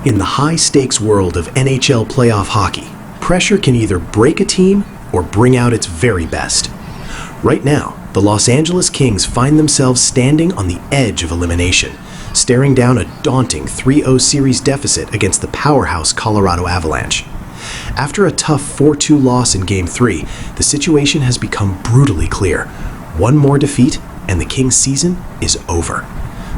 In the high-stakes world of NHL playoff hockey, pressure can either break a team or bring out its very best. Right now, the Los Angeles Kings find themselves standing on the edge of elimination, staring down a daunting 3-0 series deficit against the powerhouse Colorado Avalanche. After a tough 4-2 loss in Game 3, the situation has become brutally clear. One more defeat, and the Kings' season is over.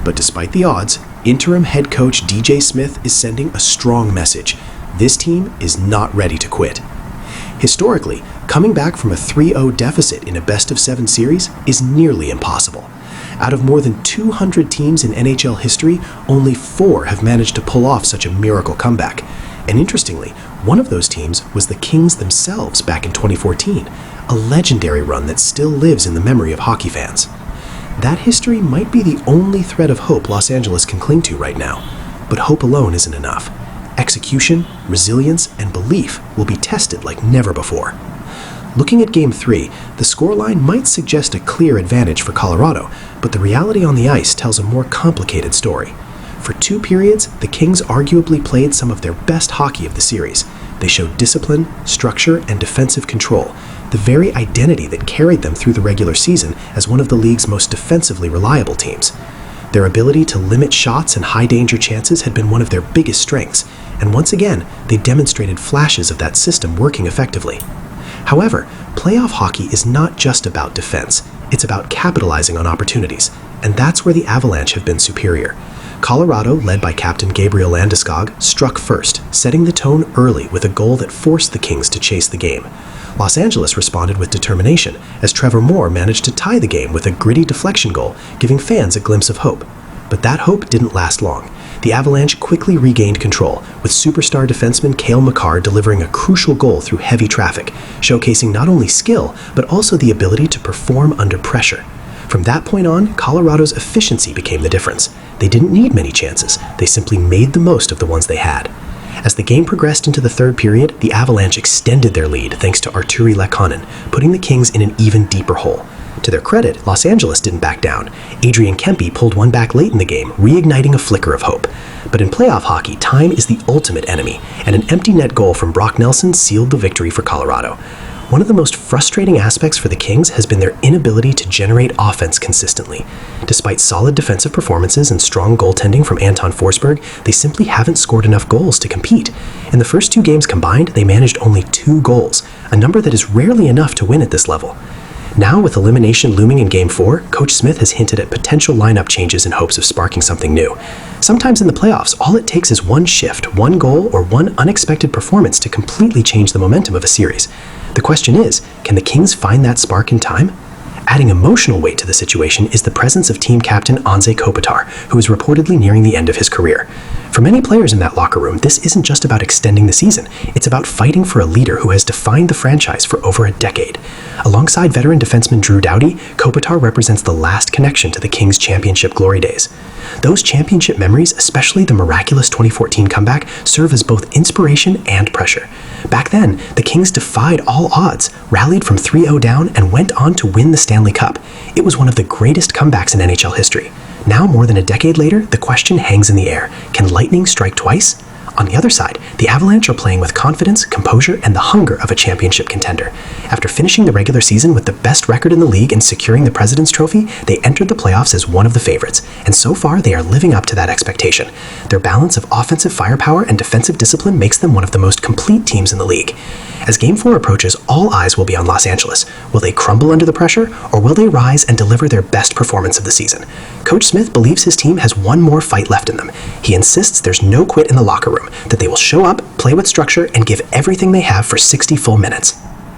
But despite the odds, interim head coach DJ Smith is sending a strong message. This team is not ready to quit. Historically, coming back from a 3-0 deficit in a best-of-7 series is nearly impossible. Out of more than 200 teams in NHL history, only 4 have managed to pull off such a miracle comeback. And interestingly, one of those teams was the Kings themselves back in 2014, a legendary run that still lives in the memory of hockey fans. That history might be the only thread of hope Los Angeles can cling to right now, but hope alone isn't enough. Execution, resilience, and belief will be tested like never before. Looking at Game 3, the scoreline might suggest a clear advantage for Colorado, but the reality on the ice tells a more complicated story. For 2 periods, the Kings arguably played some of their best hockey of the series. They showed discipline, structure, and defensive control, the very identity that carried them through the regular season as one of the league's most defensively reliable teams. Their ability to limit shots and high-danger chances had been one of their biggest strengths, and once again, they demonstrated flashes of that system working effectively. However, playoff hockey is not just about defense, it's about capitalizing on opportunities, and that's where the Avalanche have been superior. Colorado, led by captain Gabriel Landeskog, struck first, setting the tone early with a goal that forced the Kings to chase the game. Los Angeles responded with determination, as Trevor Moore managed to tie the game with a gritty deflection goal, giving fans a glimpse of hope. But that hope didn't last long. The Avalanche quickly regained control, with superstar defenseman Cale Makar delivering a crucial goal through heavy traffic, showcasing not only skill, but also the ability to perform under pressure. From that point on, Colorado's efficiency became the difference. They didn't need many chances, they simply made the most of the ones they had. As the game progressed into the third period, the Avalanche extended their lead thanks to Artturi Lehkonen, putting the Kings in an even deeper hole. To their credit, Los Angeles didn't back down. Adrian Kempe pulled one back late in the game, reigniting a flicker of hope. But in playoff hockey, time is the ultimate enemy, and an empty net goal from Brock Nelson sealed the victory for Colorado. One of the most frustrating aspects for the Kings has been their inability to generate offense consistently. Despite solid defensive performances and strong goaltending from Anton Forsberg, they simply haven't scored enough goals to compete. In the first 2 games combined, they managed only 2 goals, a number that is rarely enough to win at this level. Now, with elimination looming in Game 4, Coach Smith has hinted at potential lineup changes in hopes of sparking something new. Sometimes in the playoffs, all it takes is one shift, one goal, or one unexpected performance to completely change the momentum of a series. The question is, can the Kings find that spark in time? Adding emotional weight to the situation is the presence of team captain Anze Kopitar, who is reportedly nearing the end of his career. For many players in that locker room, this isn't just about extending the season, it's about fighting for a leader who has defined the franchise for over a decade. Alongside veteran defenseman Drew Doughty, Kopitar represents the last connection to the Kings' championship glory days. Those championship memories, especially the miraculous 2014 comeback, serve as both inspiration and pressure. Back then, the Kings defied all odds, rallied from 3-0 down, and went on to win the Stanley Cup. It was one of the greatest comebacks in NHL history. Now, more than a decade later, the question hangs in the air. Can lightning strike twice? On the other side, the Avalanche are playing with confidence, composure, and the hunger of a championship contender. After finishing the regular season with the best record in the league and securing the President's Trophy, they entered the playoffs as one of the favorites, and so far they are living up to that expectation. Their balance of offensive firepower and defensive discipline makes them one of the most complete teams in the league. As Game 4 approaches, all eyes will be on Los Angeles. Will they crumble under the pressure, or will they rise and deliver their best performance of the season? Coach Smith believes his team has one more fight left in them. He insists there's no quit in the locker room, that they will show up, play with structure, and give everything they have for 60 full minutes.